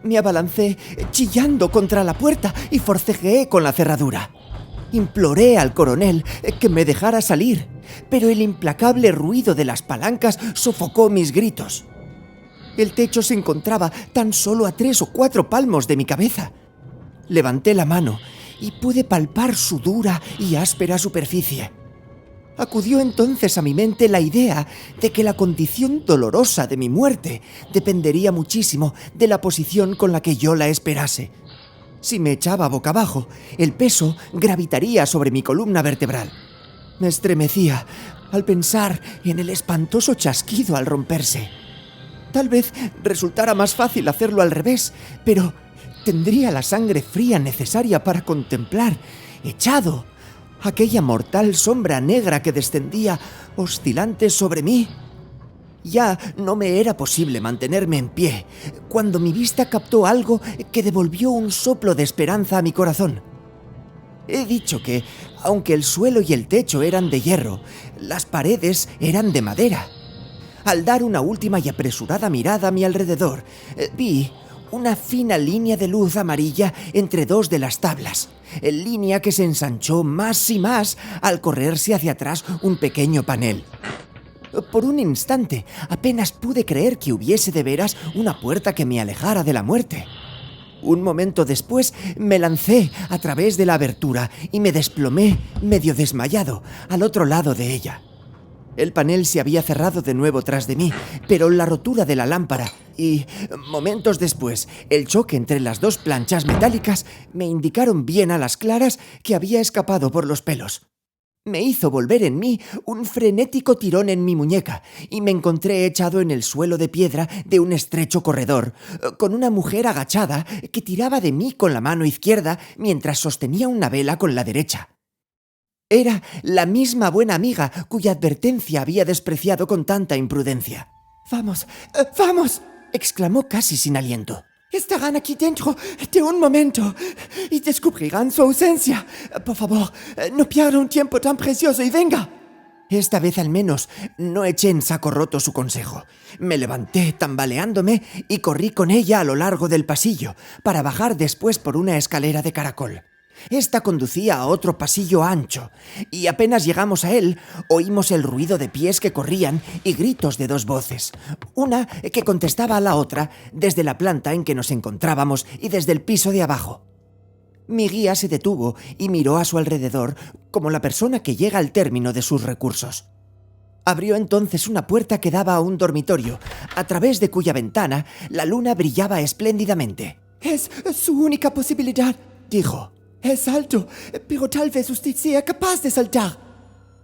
Me abalancé chillando contra la puerta y forcejeé con la cerradura. Imploré al coronel que me dejara salir, pero el implacable ruido de las palancas sofocó mis gritos. El techo se encontraba tan solo a 3 o 4 palmos de mi cabeza. Levanté la mano y pude palpar su dura y áspera superficie. Acudió entonces a mi mente la idea de que la condición dolorosa de mi muerte dependería muchísimo de la posición con la que yo la esperase. Si me echaba boca abajo, el peso gravitaría sobre mi columna vertebral. Me estremecía al pensar en el espantoso chasquido al romperse. Tal vez resultara más fácil hacerlo al revés, pero tendría la sangre fría necesaria para contemplar, echado, aquella mortal sombra negra que descendía oscilante sobre mí. Ya no me era posible mantenerme en pie, cuando mi vista captó algo que devolvió un soplo de esperanza a mi corazón. He dicho que, aunque el suelo y el techo eran de hierro, las paredes eran de madera. Al dar una última y apresurada mirada a mi alrededor, vi una fina línea de luz amarilla entre 2 de las tablas, línea que se ensanchó más y más al correrse hacia atrás un pequeño panel. Por un instante, apenas pude creer que hubiese de veras una puerta que me alejara de la muerte. Un momento después me lancé a través de la abertura y me desplomé, medio desmayado, al otro lado de ella. El panel se había cerrado de nuevo tras de mí, pero la rotura de la lámpara y, momentos después, el choque entre las 2 planchas metálicas me indicaron bien a las claras que había escapado por los pelos. Me hizo volver en mí un frenético tirón en mi muñeca y me encontré echado en el suelo de piedra de un estrecho corredor, con una mujer agachada que tiraba de mí con la mano izquierda mientras sostenía una vela con la derecha. Era la misma buena amiga cuya advertencia había despreciado con tanta imprudencia. «¡Vamos! ¡Vamos!», exclamó casi sin aliento. Estarán aquí dentro de un momento y descubrirán su ausencia. Por favor, no pierda un tiempo tan precioso y venga. Esta vez al menos no eché en saco roto su consejo. Me levanté tambaleándome y corrí con ella a lo largo del pasillo para bajar después por una escalera de caracol. Esta conducía a otro pasillo ancho, y apenas llegamos a él, oímos el ruido de pies que corrían y gritos de dos voces, una que contestaba a la otra desde la planta en que nos encontrábamos y desde el piso de abajo. Mi guía se detuvo y miró a su alrededor como la persona que llega al término de sus recursos. Abrió entonces una puerta que daba a un dormitorio, a través de cuya ventana la luna brillaba espléndidamente. «Es su única posibilidad», dijo. «Es alto, pero tal vez usted sea capaz de saltar».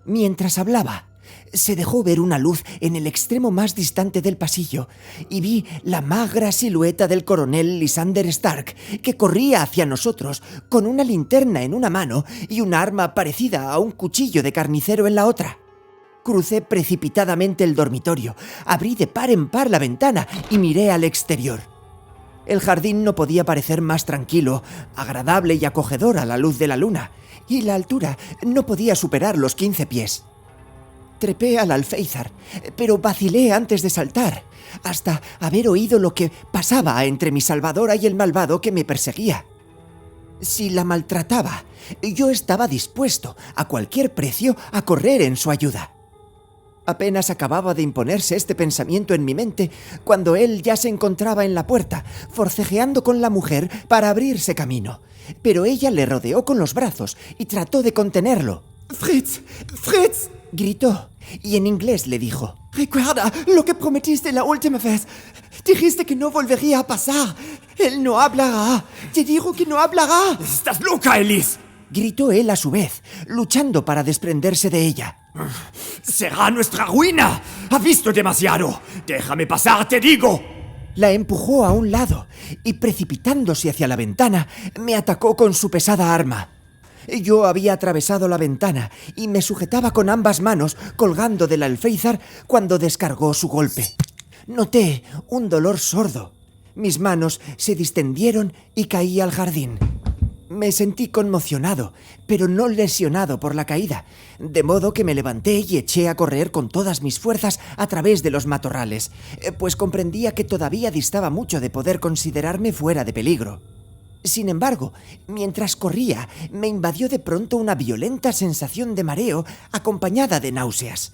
Mientras hablaba, se dejó ver una luz en el extremo más distante del pasillo y vi la magra silueta del coronel Lysander Stark, que corría hacia nosotros con una linterna en una mano y un arma parecida a un cuchillo de carnicero en la otra. Crucé precipitadamente el dormitorio, abrí de par en par la ventana y miré al exterior. El jardín no podía parecer más tranquilo, agradable y acogedor a la luz de la luna, y la altura no podía superar los 15 pies. Trepé al alféizar, pero vacilé antes de saltar, hasta haber oído lo que pasaba entre mi salvadora y el malvado que me perseguía. Si la maltrataba, yo estaba dispuesto, a cualquier precio, a correr en su ayuda. Apenas acababa de imponerse este pensamiento en mi mente cuando él ya se encontraba en la puerta, forcejeando con la mujer para abrirse camino. Pero ella le rodeó con los brazos y trató de contenerlo. «Fritz, Fritz», gritó, y en inglés le dijo: «Recuerda lo que prometiste la última vez. Dijiste que no volvería a pasar. Él no hablará. Te digo que no hablará». «¡Estás loca, Elise!», gritó él a su vez, luchando para desprenderse de ella. «¡Será nuestra ruina! ¡Ha visto demasiado! ¡Déjame pasar, te digo!». La empujó a un lado y, precipitándose hacia la ventana, me atacó con su pesada arma. Yo había atravesado la ventana y me sujetaba con ambas manos colgando del alféizar cuando descargó su golpe. Noté un dolor sordo. Mis manos se distendieron y caí al jardín. Me sentí conmocionado, pero no lesionado por la caída, de modo que me levanté y eché a correr con todas mis fuerzas a través de los matorrales, pues comprendía que todavía distaba mucho de poder considerarme fuera de peligro. Sin embargo, mientras corría, me invadió de pronto una violenta sensación de mareo acompañada de náuseas.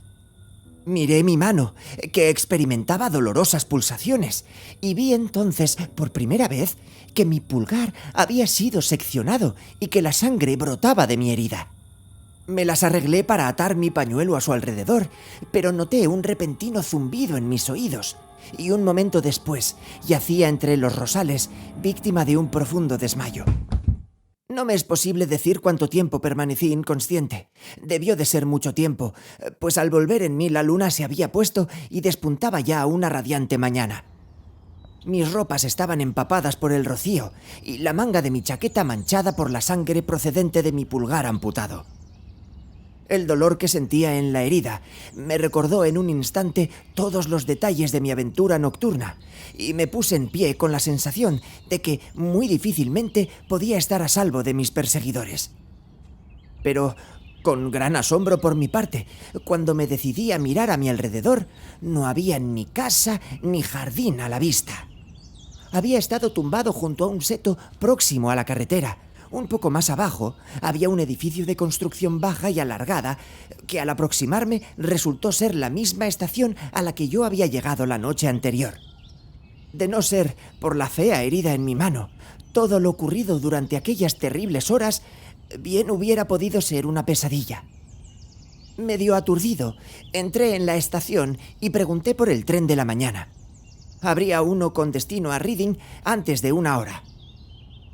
Miré mi mano, que experimentaba dolorosas pulsaciones, y vi entonces, por primera vez, que mi pulgar había sido seccionado y que la sangre brotaba de mi herida. Me las arreglé para atar mi pañuelo a su alrededor, pero noté un repentino zumbido en mis oídos, y un momento después yacía entre los rosales, víctima de un profundo desmayo. No me es posible decir cuánto tiempo permanecí inconsciente. Debió de ser mucho tiempo, pues al volver en mí la luna se había puesto y despuntaba ya una radiante mañana. Mis ropas estaban empapadas por el rocío y la manga de mi chaqueta manchada por la sangre procedente de mi pulgar amputado. El dolor que sentía en la herida me recordó en un instante todos los detalles de mi aventura nocturna y me puse en pie con la sensación de que muy difícilmente podía estar a salvo de mis perseguidores. Pero, con gran asombro por mi parte, cuando me decidí a mirar a mi alrededor, no había ni casa ni jardín a la vista. Había estado tumbado junto a un seto próximo a la carretera. Un poco más abajo había un edificio de construcción baja y alargada que al aproximarme resultó ser la misma estación a la que yo había llegado la noche anterior. De no ser por la fea herida en mi mano, todo lo ocurrido durante aquellas terribles horas bien hubiera podido ser una pesadilla. Medio aturdido, entré en la estación y pregunté por el tren de la mañana. Habría uno con destino a Reading antes de 1 hora.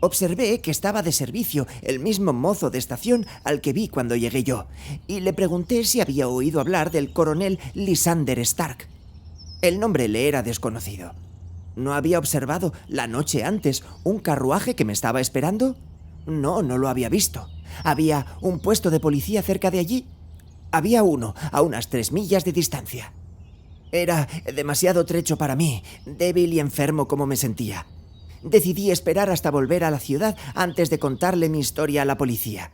Observé que estaba de servicio el mismo mozo de estación al que vi cuando llegué yo, y le pregunté si había oído hablar del coronel Lysander Stark. El nombre le era desconocido. ¿No había observado la noche antes un carruaje que me estaba esperando? No lo había visto. ¿Había un puesto de policía cerca de allí? Había uno, a unas 3 millas de distancia. Era demasiado trecho para mí, débil y enfermo como me sentía. decidí esperar hasta volver a la ciudad antes de contarle mi historia a la policía.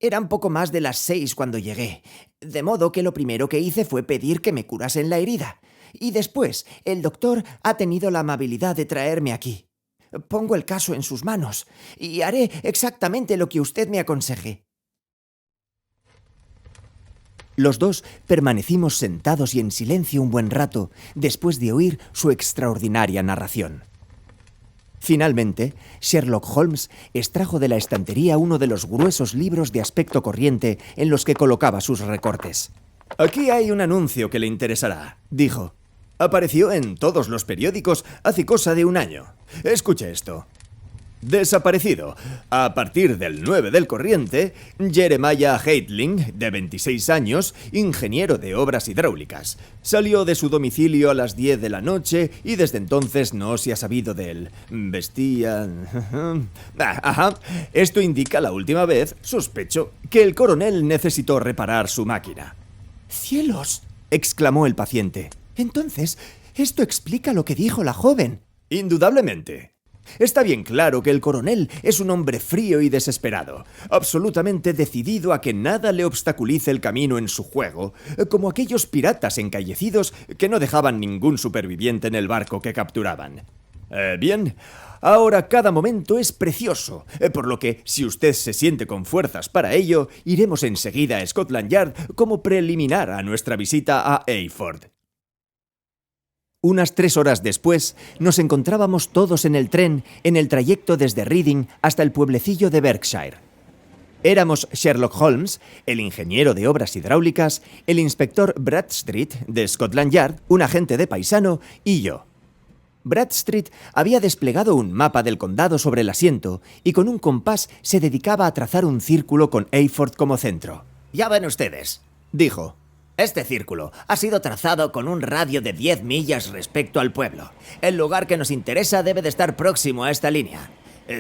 Eran poco más de las 6 cuando llegué, de modo que lo primero que hice fue pedir que me curasen la herida. Y después, el doctor ha tenido la amabilidad de traerme aquí. Pongo el caso en sus manos y haré exactamente lo que usted me aconseje. Los dos permanecimos sentados y en silencio un buen rato después de oír su extraordinaria narración. Finalmente, Sherlock Holmes extrajo de la estantería uno de los gruesos libros de aspecto corriente en los que colocaba sus recortes. «Aquí hay un anuncio que le interesará», dijo. «Apareció en todos los periódicos hace cosa de un año. Escuche esto. Desaparecido. A partir del 9 del corriente, Jeremiah Heitling, de 26 años, ingeniero de obras hidráulicas. Salió de su domicilio a las 10 de la noche y desde entonces no se ha sabido de él. Vestía... Ajá. Esto indica la última vez, sospecho, que el coronel necesitó reparar su máquina». ¡Cielos!, exclamó el paciente. Entonces, esto explica lo que dijo la joven. Indudablemente. Está bien claro que el coronel es un hombre frío y desesperado, absolutamente decidido a que nada le obstaculice el camino en su juego, como aquellos piratas encallecidos que no dejaban ningún superviviente en el barco que capturaban. Bien, ahora cada momento es precioso, por lo que, si usted se siente con fuerzas para ello, iremos enseguida a Scotland Yard como preliminar a nuestra visita a Eyford. Unas 3 horas después, nos encontrábamos todos en el tren en el trayecto desde Reading hasta el pueblecillo de Berkshire. Éramos Sherlock Holmes, el ingeniero de obras hidráulicas, el inspector Bradstreet de Scotland Yard, un agente de paisano, y yo. Bradstreet había desplegado un mapa del condado sobre el asiento y con un compás se dedicaba a trazar un círculo con Eyford como centro. «Ya ven ustedes», dijo. «Este círculo ha sido trazado con un radio de 10 millas respecto al pueblo. El lugar que nos interesa debe de estar próximo a esta línea.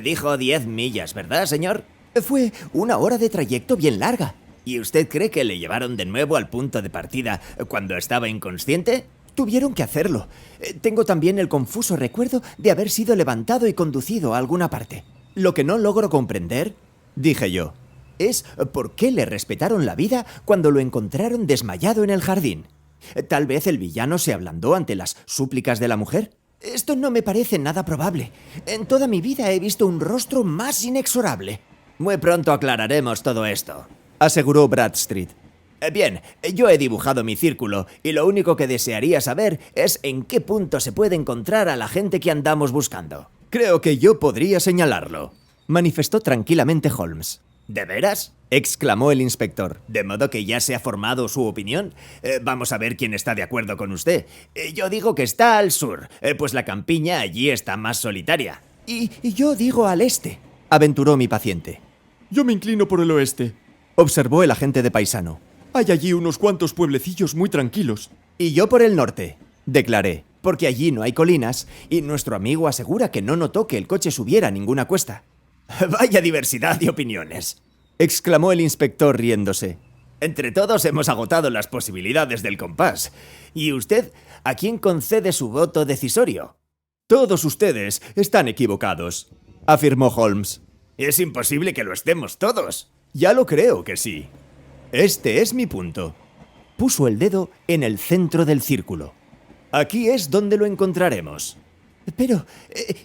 Dijo 10 millas, ¿verdad, señor?» Fue 1 hora de trayecto bien larga. ¿Y usted cree que le llevaron de nuevo al punto de partida cuando estaba inconsciente? Tuvieron que hacerlo. Tengo también el confuso recuerdo de haber sido levantado y conducido a alguna parte. Lo que no logro comprender, dije yo, es por qué le respetaron la vida cuando lo encontraron desmayado en el jardín. ¿Tal vez el villano se ablandó ante las súplicas de la mujer? Esto no me parece nada probable. En toda mi vida he visto un rostro más inexorable. Muy pronto aclararemos todo esto, aseguró Bradstreet. Bien, yo he dibujado mi círculo y lo único que desearía saber es en qué punto se puede encontrar a la gente que andamos buscando. Creo que yo podría señalarlo, manifestó tranquilamente Holmes. ¿De veras?, exclamó el inspector. ¿De modo que ya se ha formado su opinión? Vamos a ver quién está de acuerdo con usted. Yo digo que está al sur, pues la campiña allí está más solitaria. Y yo digo al este, aventuró mi paciente. Yo me inclino por el oeste, observó el agente de paisano. Hay allí unos cuantos pueblecillos muy tranquilos. Y yo por el norte, declaré, porque allí no hay colinas y nuestro amigo asegura que no notó que el coche subiera ninguna cuesta. Vaya diversidad de opiniones, exclamó el inspector riéndose. Entre todos hemos agotado las posibilidades del compás. ¿Y usted a quién concede su voto decisorio? Todos ustedes están equivocados, afirmó Holmes. Es imposible que lo estemos todos. Ya lo creo que sí. Este es mi punto. Puso el dedo en el centro del círculo. Aquí es donde lo encontraremos. Pero,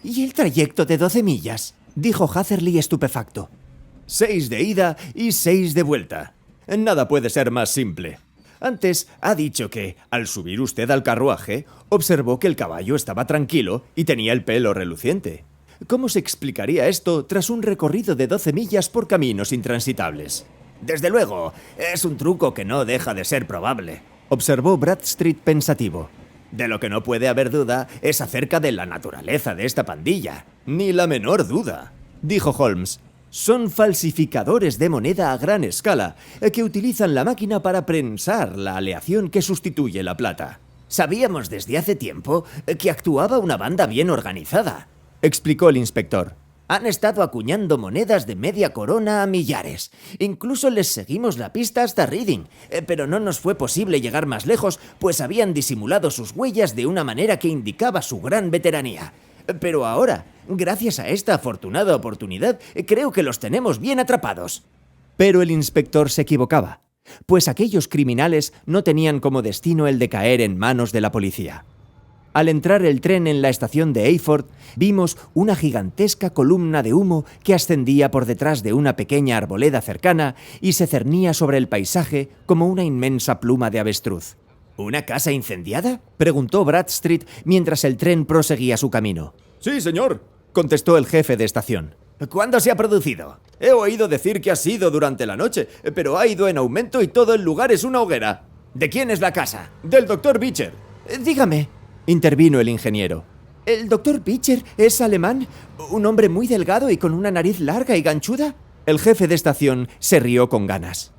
¿y el trayecto de 12 millas? Dijo Hatherley estupefacto. 6 de ida y 6 de vuelta. Nada puede ser más simple. Antes ha dicho que, al subir usted al carruaje, observó que el caballo estaba tranquilo y tenía el pelo reluciente. ¿Cómo se explicaría esto tras un recorrido de 12 millas por caminos intransitables? Desde luego, es un truco que no deja de ser probable, observó Bradstreet pensativo. De lo que no puede haber duda es acerca de la naturaleza de esta pandilla. Ni la menor duda, dijo Holmes. Son falsificadores de moneda a gran escala que utilizan la máquina para prensar la aleación que sustituye la plata. Sabíamos desde hace tiempo que actuaba una banda bien organizada, explicó el inspector. Han estado acuñando monedas de media corona a millares. Incluso les seguimos la pista hasta Reading, pero no nos fue posible llegar más lejos, pues habían disimulado sus huellas de una manera que indicaba su gran veteranía. Pero ahora, gracias a esta afortunada oportunidad, creo que los tenemos bien atrapados. Pero el inspector se equivocaba, pues aquellos criminales no tenían como destino el de caer en manos de la policía. Al entrar el tren en la estación de Eyford, vimos una gigantesca columna de humo que ascendía por detrás de una pequeña arboleda cercana y se cernía sobre el paisaje como una inmensa pluma de avestruz. ¿Una casa incendiada?, preguntó Bradstreet mientras el tren proseguía su camino. Sí, señor, contestó el jefe de estación. ¿Cuándo se ha producido? he oído decir que ha sido durante la noche, pero ha ido en aumento y todo el lugar es una hoguera. ¿De quién es la casa? Del Dr. Beecher. Dígame, intervino el ingeniero. ¿el doctor Beecher es alemán? ¿Un hombre muy delgado y con una nariz larga y ganchuda? El jefe de estación se rió con ganas.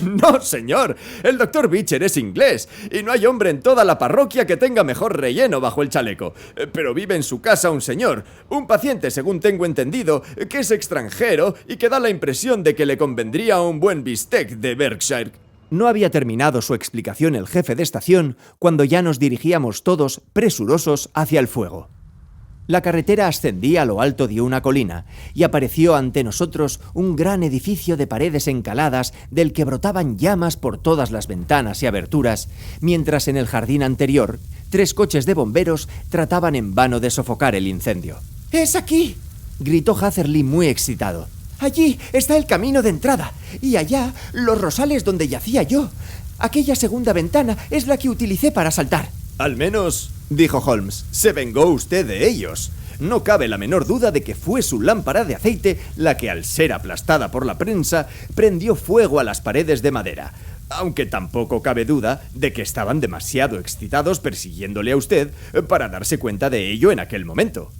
No, señor. El Dr. Beecher es inglés y no hay hombre en toda la parroquia que tenga mejor relleno bajo el chaleco. Pero vive en su casa un señor, un paciente, según tengo entendido, que es extranjero y que da la impresión de que le convendría un buen bistec de Berkshire. No había terminado su explicación el jefe de estación cuando ya nos dirigíamos todos, presurosos, hacia el fuego. La carretera ascendía a lo alto de una colina y apareció ante nosotros un gran edificio de paredes encaladas del que brotaban llamas por todas las ventanas y aberturas, mientras en el jardín anterior 3 coches de bomberos trataban en vano de sofocar el incendio. ¡Es aquí!, gritó Hatherley muy excitado. Allí está el camino de entrada y allá los rosales donde yacía yo. Aquella segunda ventana es la que utilicé para saltar. Al menos, dijo Holmes, se vengó usted de ellos. No cabe la menor duda de que fue su lámpara de aceite la que, al ser aplastada por la prensa, prendió fuego a las paredes de madera. Aunque tampoco cabe duda de que estaban demasiado excitados persiguiéndole a usted para darse cuenta de ello en aquel momento.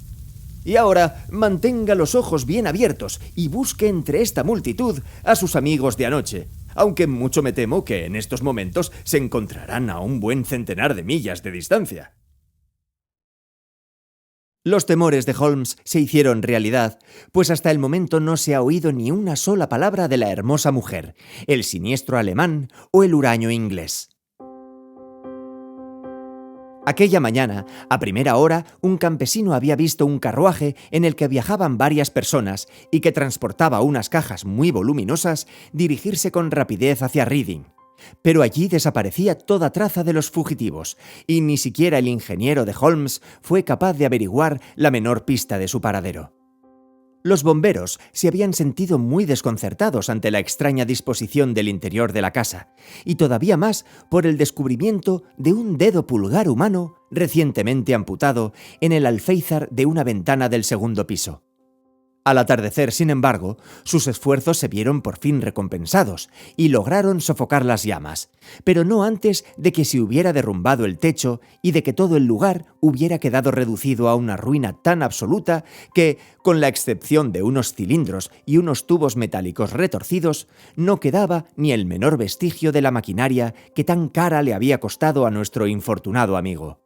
Y ahora mantenga los ojos bien abiertos y busque entre esta multitud a sus amigos de anoche, aunque mucho me temo que en estos momentos se encontrarán a un buen centenar de millas de distancia. Los temores de Holmes se hicieron realidad, pues hasta el momento no se ha oído ni una sola palabra de la hermosa mujer, el siniestro alemán o el huraño inglés. Aquella mañana, a primera hora, un campesino había visto un carruaje en el que viajaban varias personas y que transportaba unas cajas muy voluminosas dirigirse con rapidez hacia Reading. Pero allí desaparecía toda traza de los fugitivos, y ni siquiera el ingeniero de Holmes fue capaz de averiguar la menor pista de su paradero. Los bomberos se habían sentido muy desconcertados ante la extraña disposición del interior de la casa, y todavía más por el descubrimiento de un dedo pulgar humano recientemente amputado en el alféizar de una ventana del segundo piso. Al atardecer, sin embargo, sus esfuerzos se vieron por fin recompensados y lograron sofocar las llamas, pero no antes de que se hubiera derrumbado el techo y de que todo el lugar hubiera quedado reducido a una ruina tan absoluta que, con la excepción de unos cilindros y unos tubos metálicos retorcidos, no quedaba ni el menor vestigio de la maquinaria que tan cara le había costado a nuestro infortunado amigo.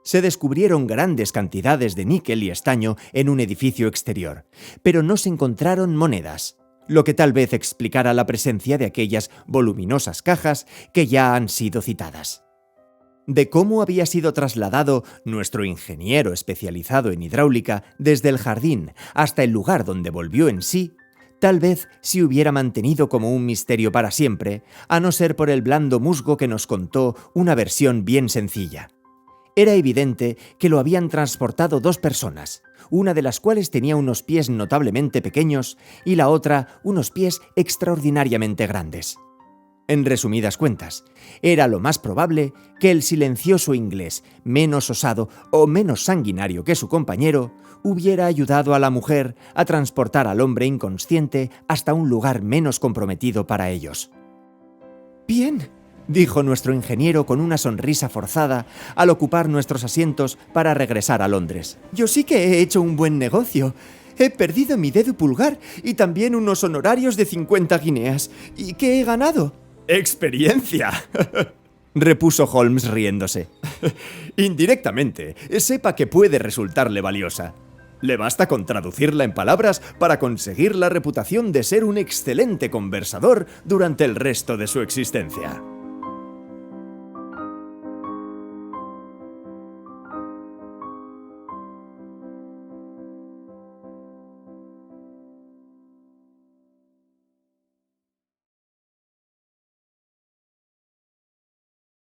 Se descubrieron grandes cantidades de níquel y estaño en un edificio exterior, pero no se encontraron monedas, lo que tal vez explicara la presencia de aquellas voluminosas cajas que ya han sido citadas. De cómo había sido trasladado nuestro ingeniero especializado en hidráulica desde el jardín hasta el lugar donde volvió en sí, tal vez se hubiera mantenido como un misterio para siempre, a no ser por el blando musgo que nos contó una versión bien sencilla. Era evidente que lo habían transportado 2 personas, una de las cuales tenía unos pies notablemente pequeños y la otra unos pies extraordinariamente grandes. En resumidas cuentas, era lo más probable que el silencioso inglés, menos osado o menos sanguinario que su compañero, hubiera ayudado a la mujer a transportar al hombre inconsciente hasta un lugar menos comprometido para ellos. Bien, dijo nuestro ingeniero con una sonrisa forzada al ocupar nuestros asientos para regresar a Londres. yo sí que he hecho un buen negocio. He perdido mi dedo pulgar y también unos honorarios de 50 guineas. ¿Y qué he ganado? ¡Experiencia! repuso Holmes riéndose. Indirectamente, sepa que puede resultarle valiosa. Le basta con traducirla en palabras para conseguir la reputación de ser un excelente conversador durante el resto de su existencia.